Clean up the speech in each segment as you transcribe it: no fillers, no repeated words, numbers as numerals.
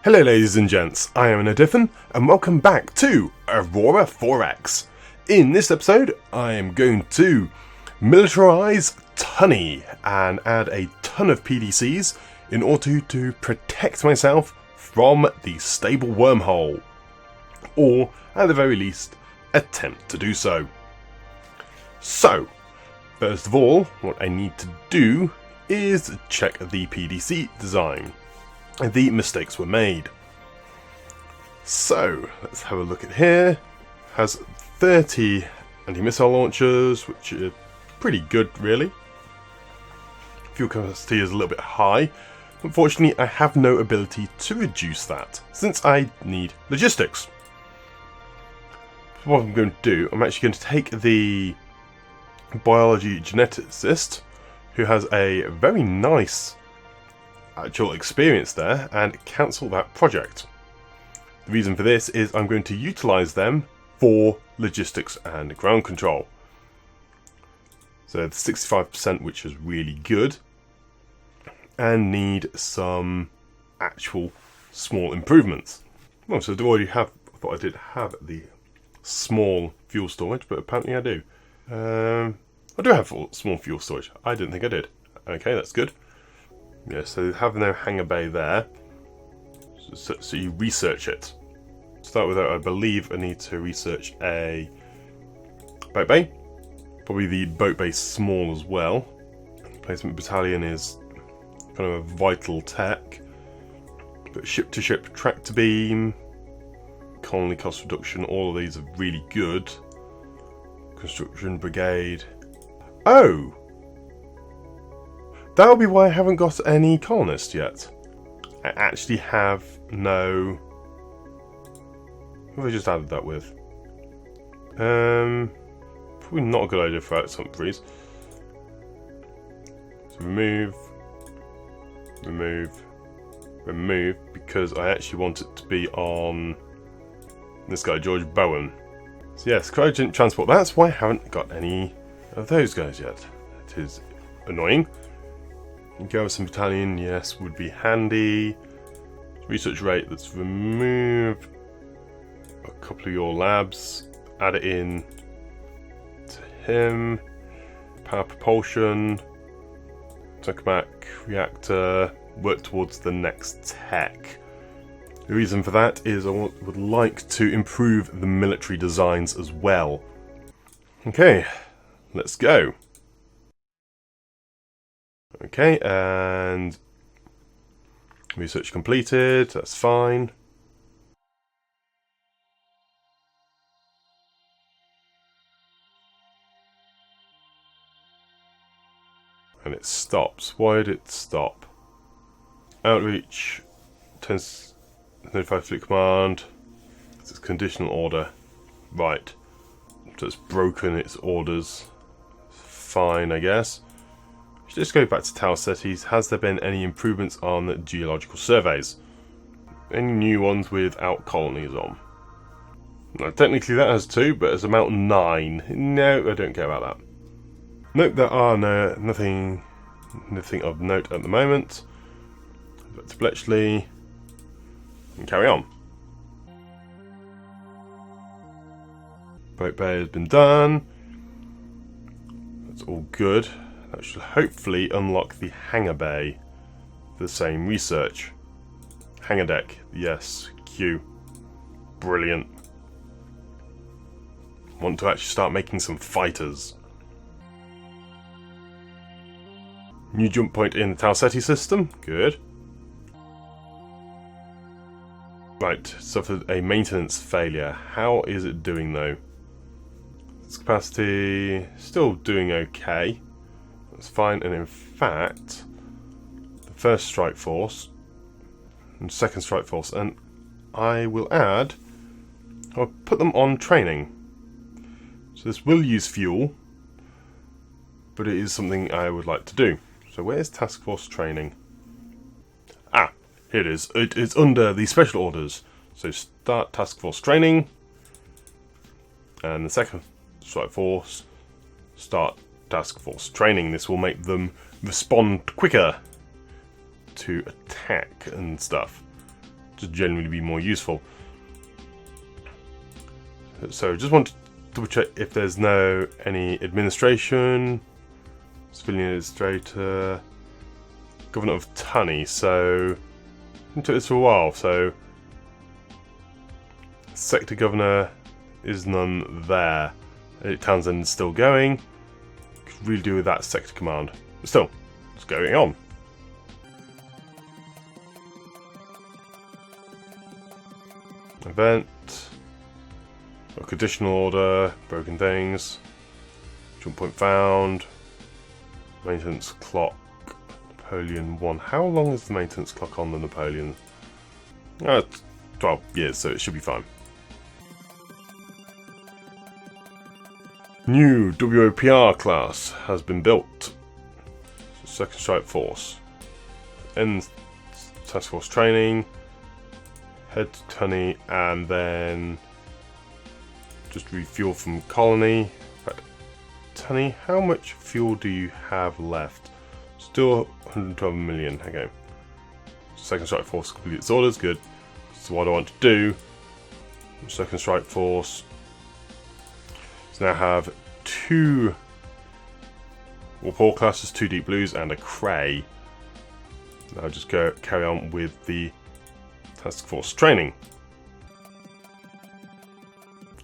Hello ladies and gents, I am Adifin and welcome back to Aurora 4X. In this episode I am going to militarize Tunny and add a ton of PDCs in order to protect myself from the stable wormhole. Or at the very least attempt to do so. So, first of all, what I need to do is check the PDC design. The mistakes were made. So, let's have a look at here. Has 30 anti-missile launchers, which are pretty good really. Fuel capacity is a little bit high. Unfortunately, I have no ability to reduce that, since I need logistics. So what I'm going to do, I'm actually going to take the biology geneticist, who has a very nice actual experience there, and cancel that project. The reason for this is I'm going to utilize them for logistics and ground control. So the 65%, which is really good, and need some actual small improvements. Oh, so I do already have, I thought I did have the small fuel storage, but apparently I do. I do have small fuel storage. I didn't think I did. Okay, that's good. Yeah, so they have no hangar bay there, so you research it. Start with that, I believe I need to research a boat bay. Probably the boat bay small as well. Placement battalion is kind of a vital tech. But ship-to-ship tractor beam, colony cost reduction, all of these are really good. Construction brigade. Oh! That'll be why I haven't got any colonists yet. I actually have no... What have I just added that with? Probably not a good idea for some freeze. So remove, because I actually want it to be on this guy, George Bowen. So yes, cryogenic transport. That's why I haven't got any of those guys yet. It is annoying. Garrison battalion, yes, would be handy. Research rate, let's remove a couple of your labs, add it in to him. Power propulsion, tokamak reactor, work towards the next tech. The reason for that is I would like to improve the military designs as well. Okay, let's go. Okay, and research completed, that's fine. And it stops. Why did it stop? Outreach, turns notify fleet command. It's a conditional order. Right. So it's broken its orders. Fine, I guess. Just go back to tower cities. Has there been any improvements on the geological surveys? Any new ones without colonies on? Now, technically that has 2, but it's about 9. No, I don't care about that. Nope, there are nothing of note at the moment. Back to Bletchley and carry on. Boat bay has been done. That's all good. That should hopefully unlock the hangar bay for the same research. Hangar deck, yes, Q. Brilliant. Want to actually start making some fighters. New jump point in the Talsetti system, good. Right, suffered a maintenance failure. How is it doing though? Its capacity, still doing okay. That's fine, and in fact, the first strike force and second strike force, and I will add, I'll put them on training. So this will use fuel, but it is something I would like to do. So where's task force training? Ah, here it is. It is under the special orders. So start task force training, and the second strike force start task force training. This will make them respond quicker to attack and stuff. just generally be more useful. So just want to double check if there's any administration, civilian administrator, governor of Tunny. So it took this for a while. So sector governor is none there. Townsend's still going. Could really do with that sector command. But still, it's going on. Event. Additional order, broken things, jump point found, maintenance clock, Napoleon 1. How long is the maintenance clock on the Napoleon? 12 years, so it should be fine. New WOPR class has been built. Second Strike Force. End Task Force training, head to Tunny, and then just refuel from colony. But Tunny, how much fuel do you have left? Still 112 million. Okay. Second Strike Force complete its orders. Good. So what I want to do, Second Strike Force, is now have 2 Warpaw classes, 2 Deep Blues, and a Cray. Now just carry on with the Task Force training.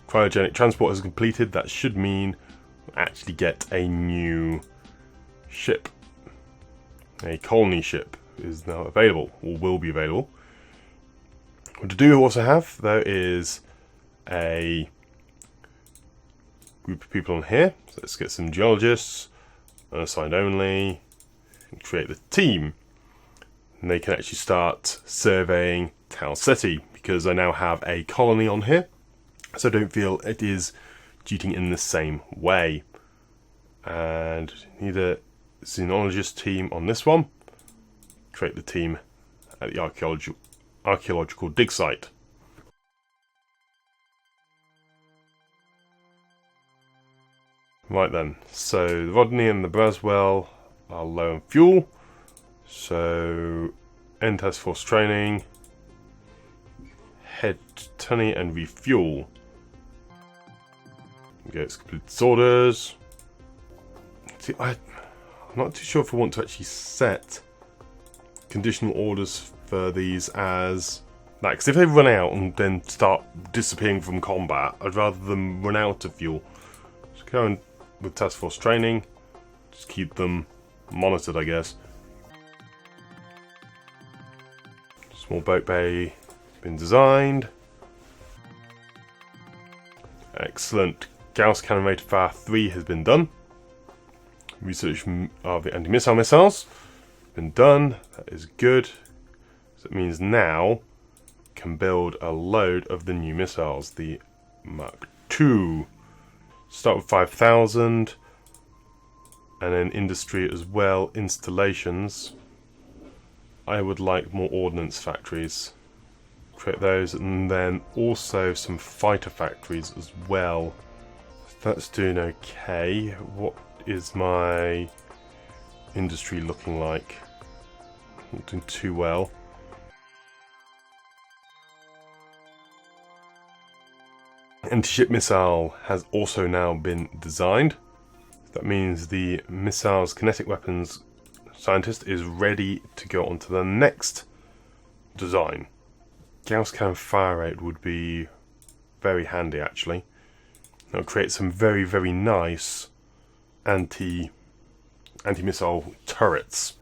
Cryogenic transport has completed. That should mean we'll actually get a new ship. A colony ship is now available, or will be available. What I do also have, though, is a group of people on here. So let's get some geologists, unassigned only, and create the team. And they can actually start surveying Tal City, because I now have a colony on here. So I don't feel it is cheating in the same way. And need a xenologist team on this one. Create the team at the archaeological dig site. Right then, so the Rodney and the Braswell are low on fuel. So end task force training. Head to Tunny and refuel. Okay, it's complete its orders. See, I'm not too sure if I want to actually set conditional orders for these as that, because if they run out and then start disappearing from combat, I'd rather them run out of fuel. So go on with task force training, just keep them monitored, I guess. Small boat bay been designed. Excellent. Gauss cannon rate of 3 has been done. Research of the anti-missile missiles been done. That is good. So it means now can build a load of the new missiles, the Mark II. Start with 5,000, and then industry as well, installations. I would like more ordnance factories. Create those, and then also some fighter factories as well. That's doing okay. What is my industry looking like? Not doing too well. Anti-ship missile has also now been designed. That means the missile's kinetic weapons scientist is ready to go on to the next design. Gauss cannon fire rate would be very handy, actually. It'll create some very, very nice anti-missile turrets.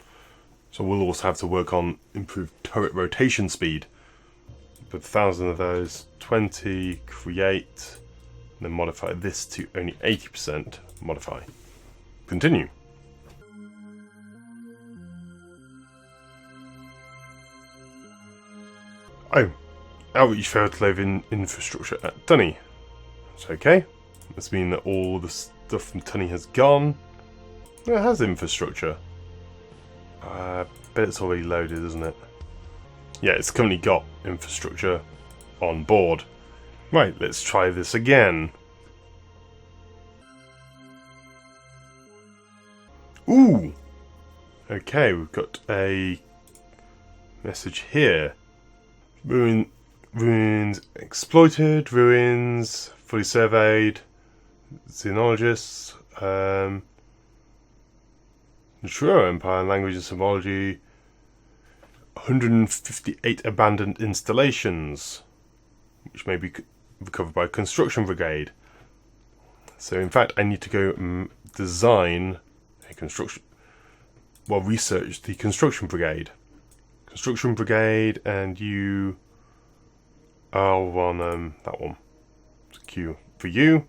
So we'll also have to work on improved turret rotation speed. Put 1,000 of those, 20, create, and then modify this to only 80%, modify. Continue. Oh, outreach failed to load in infrastructure at Tunny. It's okay. Must mean that all the stuff from Tunny has gone. It has infrastructure. I bet it's already loaded, isn't it? Yeah, it's currently got infrastructure on board. Right, let's try this again. Ooh! Okay, we've got a message here. Ruins exploited, ruins fully surveyed, xenologists, True Empire, language and symbology, 158 abandoned installations, which may be recovered by construction brigade. So in fact I need to go design a construction, well, research the construction brigade. Construction brigade, and you are on that one. It's a queue for you.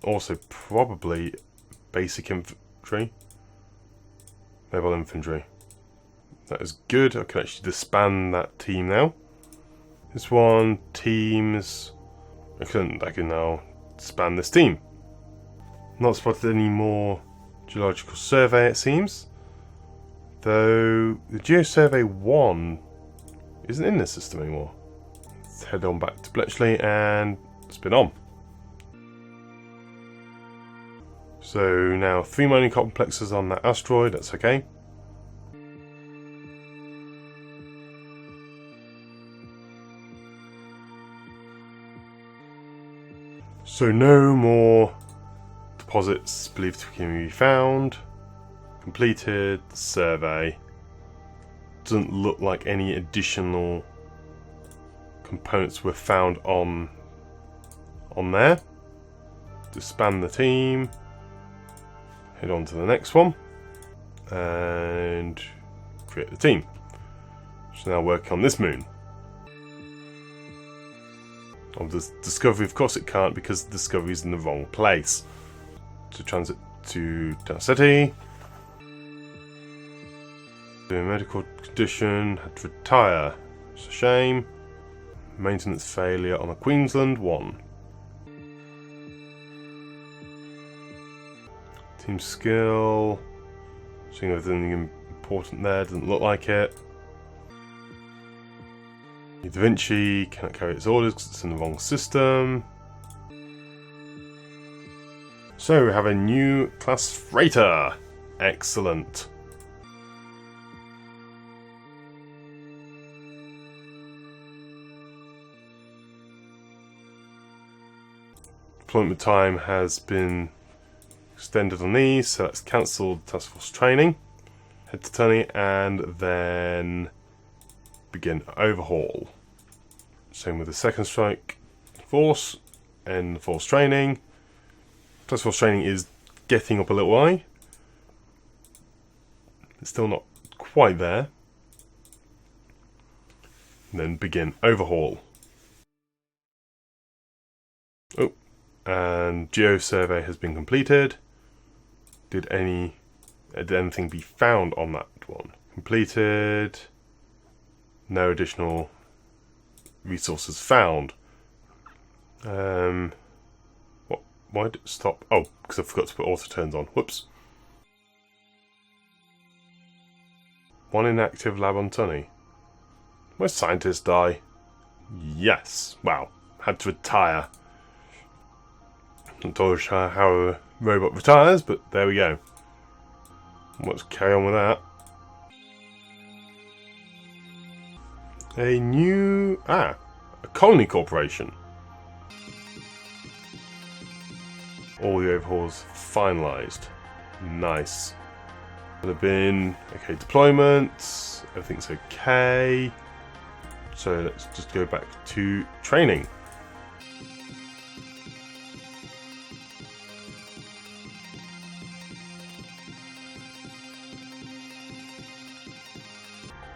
Also probably basic infantry, mobile infantry. That is good. I can actually disband that team now. This one, teams. I can now disband this team. Not spotted any more geological survey, it seems. Though the Geosurvey 1 isn't in this system anymore. Let's head on back to Bletchley and spin on. So now 3 mining complexes on that asteroid, that's okay. So no more deposits believed to be found. Completed survey. Doesn't look like any additional components were found on there. Disband the team. Head on to the next one. And create the team. So now work on this moon. Of the Discovery, of course it can't, because the Discovery is in the wrong place. To transit to Density. The medical condition, had to retire. It's a shame. Maintenance failure on a Queensland 1. Team skill. Seeing everything important there, doesn't look like it. Da Vinci cannot carry its orders because it's in the wrong system. So we have a new class freighter. Excellent. Deployment time has been extended on these, so that's cancelled task force training. Head to Tunney and then begin overhaul. Same with the second strike force and force training. Task force training is getting up a little way. It's still not quite there. And then begin overhaul. Oh, and geo survey has been completed. Did anything be found on that one? Completed. No additional resources found. Why did it stop? Oh, because I forgot to put auto turns on. Whoops. One inactive lab on Tunney. My scientists die. Yes. Wow. Had to retire. Not entirely sure how a robot retires, but there we go. Let's carry on with that. A colony corporation. All the overhauls finalised. Nice. There have been okay deployments. Everything's okay. So let's just go back to training.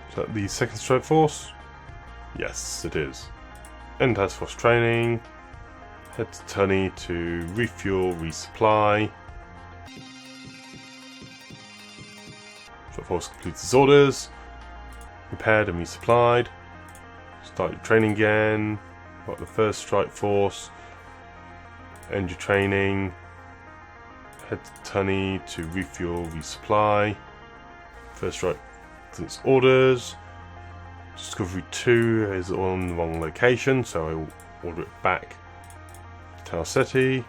Is that the second strike force? Yes, it is. End task force training. Head to Tunney to refuel, resupply. Strike force completes its orders. Repaired and resupplied. Start your training again. Got the first strike force. End your training. Head to Tunney to refuel, resupply. First strike its orders. Discovery 2 is on the wrong location, so I will order it back to Talseti,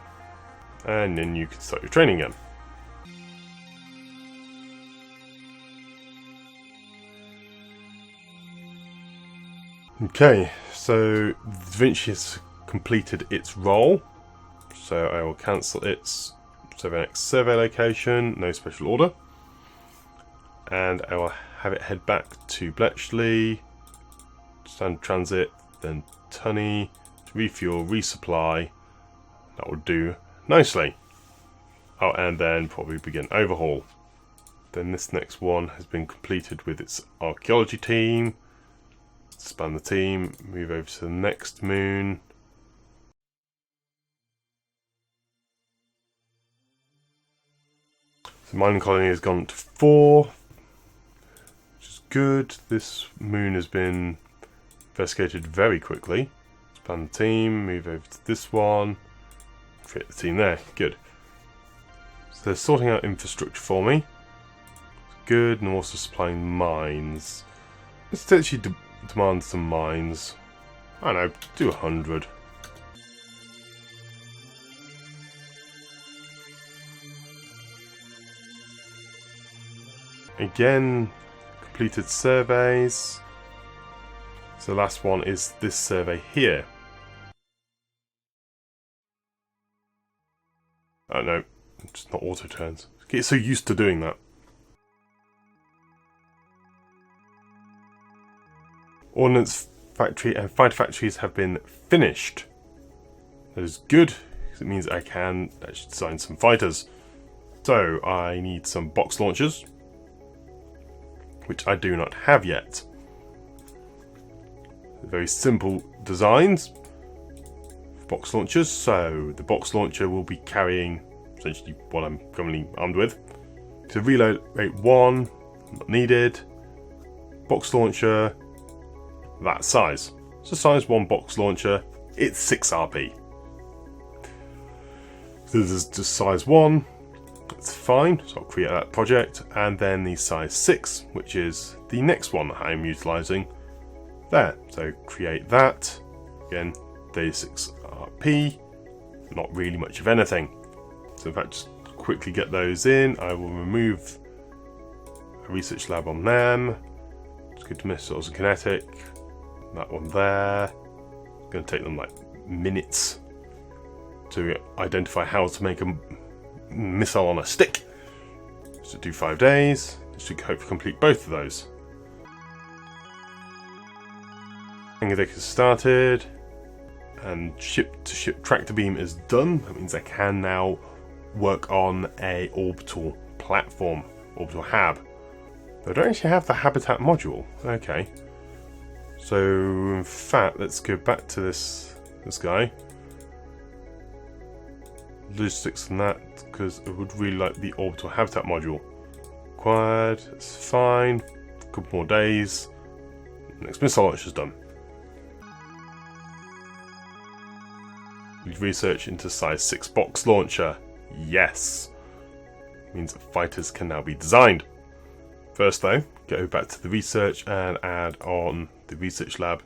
and then you can start your training again. Okay, so Da Vinci has completed its role, so I will cancel its 7x survey location, no special order, and I will have it head back to Bletchley, standard transit, then Tunney, to refuel, resupply. That will do nicely. Oh, and then probably begin overhaul. Then this next one has been completed with its archaeology team. Expand the team, move over to the next moon. The mining colony has gone to 4, which is good. This moon has been investigated very quickly. Expand the team, move over to this one. Create the team there, good. So they're sorting out infrastructure for me. Good, and also supplying mines. Let's actually demand some mines. I don't know, do 100. Again, completed surveys. So the last one is this survey here. Oh no, it's not auto turns. Get so used to doing that. Ordnance factory and fighter factories have been finished. That is good, because it means I can actually design some fighters. So I need some box launchers, which I do not have yet. Very simple designs for box launchers. So the box launcher will be carrying essentially what I'm currently armed with. So reload rate 1, not needed. Box launcher, that size. So size 1 box launcher, it's 6 RP. So this is just size 1, that's fine, so I'll create that project, and then the size 6, which is the next one that I'm utilising there. So create that, again, 36 RP, not really much of anything. So in fact, just quickly get those in. I will remove a research lab on them. It's good to missiles and kinetic. That one there. Going to take them like minutes to identify how to make a missile on a stick. So do 5 days. I should hopefully complete both of those. Hangar deck has started, and ship-to-ship tractor beam is done. That means I can now work on a orbital platform, orbital hab. I don't actually have the habitat module. Okay. So in fact, let's go back to this guy. Logistics and that, because I would really like the orbital habitat module. Required, it's fine. A couple more days. Next missile launch is done. Research into size 6 box launcher. Yes. Means that fighters can now be designed. First though, go back to the research and add on the research lab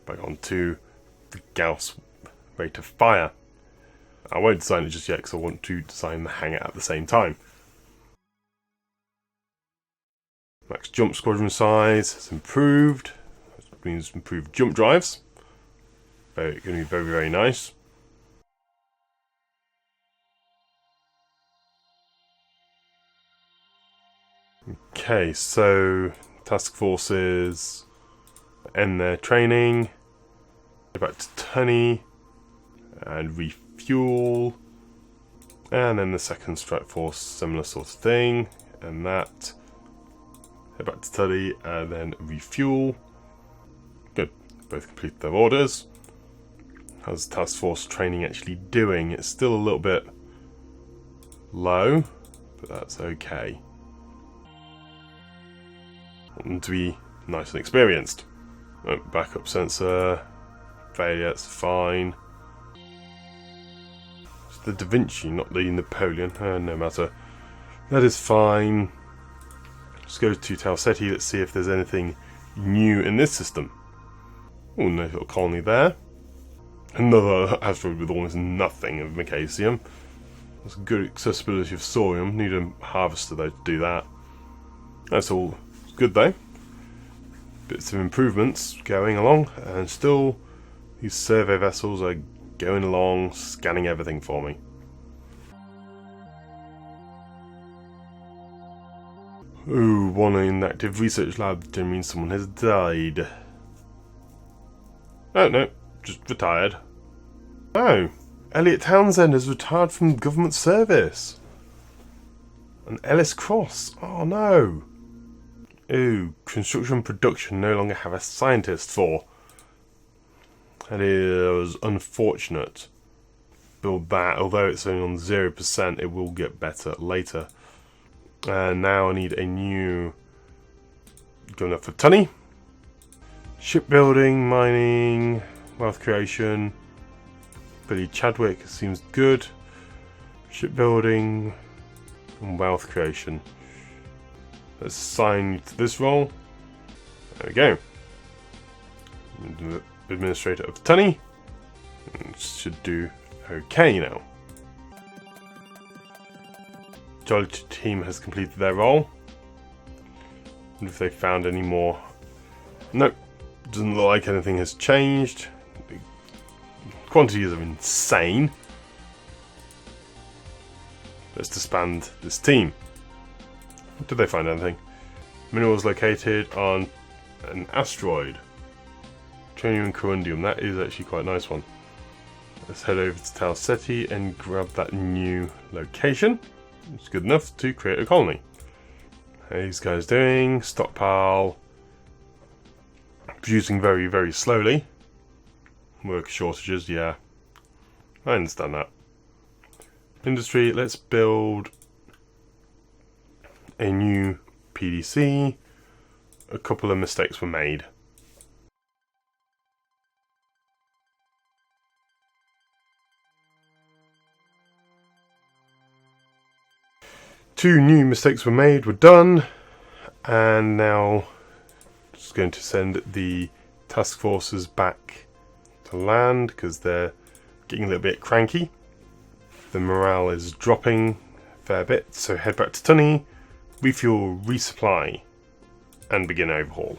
back onto the Gauss rate of fire. I won't design it just yet because I want to design the hangar at the same time. Max jump squadron size has improved. That means improved jump drives. Going to be very, very nice. Okay, so task forces end their training. Go back to Tunney and refuel. And then the second strike force, similar sort of thing. And that. Head back to Tunney and then refuel. Good. Both complete their orders. How's task force training actually doing? It's still a little bit low, but that's okay. Want them to be nice and experienced. Oh, backup sensor. Failure, it's fine. It's the Da Vinci, not the Napoleon. No matter. That is fine. Let's go to Talsetti. Let's see if there's anything new in this system. Oh, nice little colony there. Another asteroid with almost nothing of Macacium. That's good accessibility of thorium. Need a harvester though to do that. That's all good though. bits of improvements going along, and still these survey vessels are going along, scanning everything for me. Ooh, one inactive research lab didn't mean someone has died. Oh no, just retired. Oh, Elliot Townsend has retired from government service. And Ellis Cross, oh no. Ooh, construction and production no longer have a scientist for. That is unfortunate. Build that, although it's only on 0%, it will get better later. And now I need a new... Going up for Tunny. Shipbuilding, mining, wealth creation. Billy Chadwick seems good. Shipbuilding and wealth creation. Let's assign you to this role. There we go. Administrator of Tunny. Should do okay now. Geology team has completed their role. And if they found any more... Nope. Doesn't look like anything has changed. The quantities are insane. Let's disband this team. Did they find anything? Minerals located on an asteroid. Tronium and corundium. That is actually quite a nice one. Let's head over to Tal Ceti and grab that new location. It's good enough to create a colony. How are these guys doing? Stockpile. Producing very, very slowly. Work shortages, yeah. I understand that. Industry, let's build a new PDC. A couple of mistakes were made. Two new mistakes were made, we're done, and now just going to send the task forces back to land because they're getting a little bit cranky. The morale is dropping a fair bit, so head back to Tunny, refuel, resupply, and begin overhaul.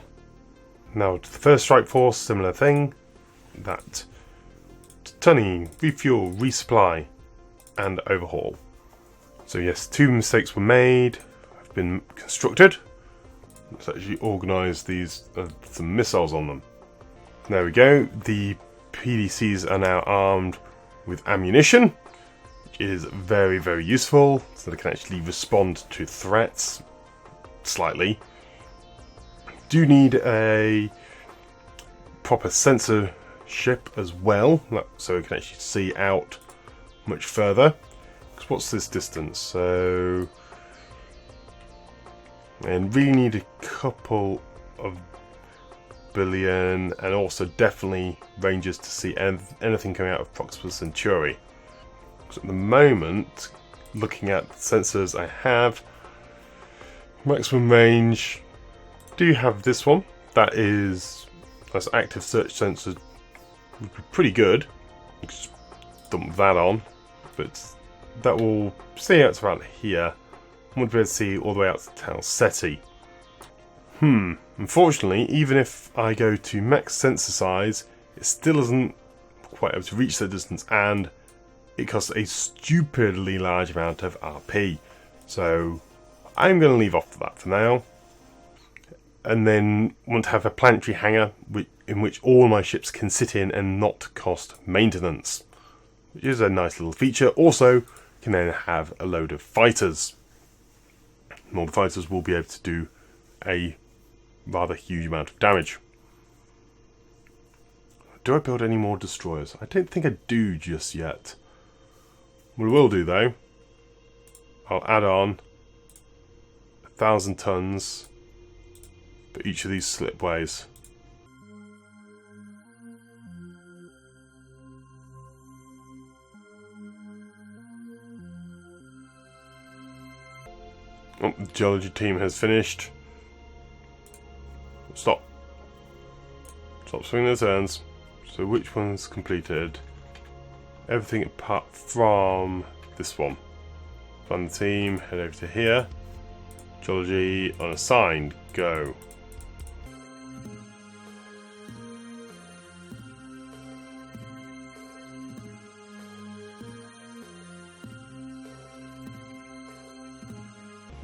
Now to the first strike force, similar thing. That Tunny, refuel, resupply, and overhaul. So yes, two mistakes were made, have been constructed. Let's actually organise these, some missiles on them. There we go, the PDCs are now armed with ammunition, which is very, very useful, so they can actually respond to threats slightly. Do need a proper sensor ship as well, so we can actually see out much further. What's this distance? So, and really need a couple of billion, and also definitely ranges to see anything coming out of Proxima Centauri. So at the moment, looking at the sensors I have, maximum range, do have this one. That's active search sensor, would be pretty good. Just dump that on, but that will see out to around here. I want to be able to see all the way out to Tal Ceti. Unfortunately, even if I go to max sensor size, it still isn't quite able to reach that distance, and it costs a stupidly large amount of RP. So I'm going to leave off that for now. And then want to have a planetary hangar in which all my ships can sit in and not cost maintenance, which is a nice little feature. Also, can then have a load of fighters. And all the fighters will be able to do a rather huge amount of damage. Do I build any more destroyers? I don't think I do just yet. What I will do though, I'll add on 1,000 tons for each of these slipways. Oh, the geology team has finished. Stop. Stop swinging their turns. So which one's completed? Everything apart from this one. Find the team, head over to here. Geology unassigned, go.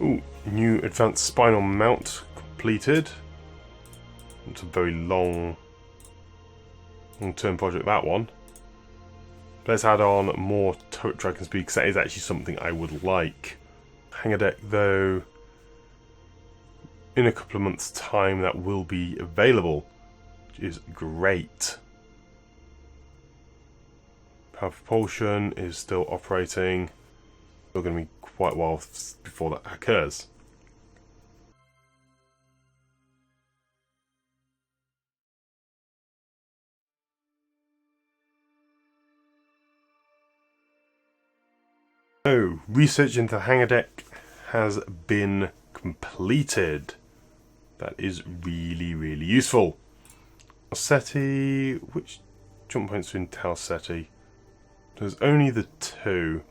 Ooh, new advanced spinal mount completed. It's a very long-term project, that one. Let's add on more turret dragon speed, because that is actually something I would like. Hangar deck, though, in a couple of months' time that will be available, which is great. Power propulsion is still operating. Still going to be quite a while before that occurs. So, research into the hangar deck has been completed. That is really, really useful. Seti, which jump points are in Tal Seti? There's only the 2.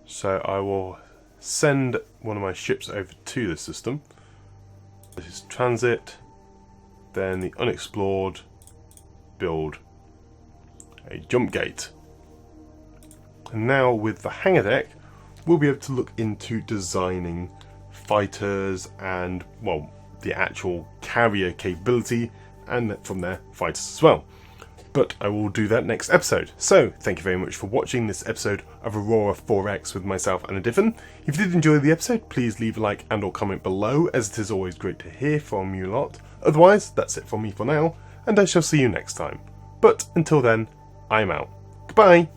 So I will send one of my ships over to the system. This is transit, then the unexplored, build a jump gate. And now with the hangar deck, we'll be able to look into designing fighters and, well, the actual carrier capability, and from there, fighters as well. But I will do that next episode. So, thank you very much for watching this episode of Aurora 4X with myself and a Diffin. If you did enjoy the episode, please leave a like and or comment below, as it is always great to hear from you lot. Otherwise, that's it from me for now, and I shall see you next time. But until then, I'm out. Goodbye!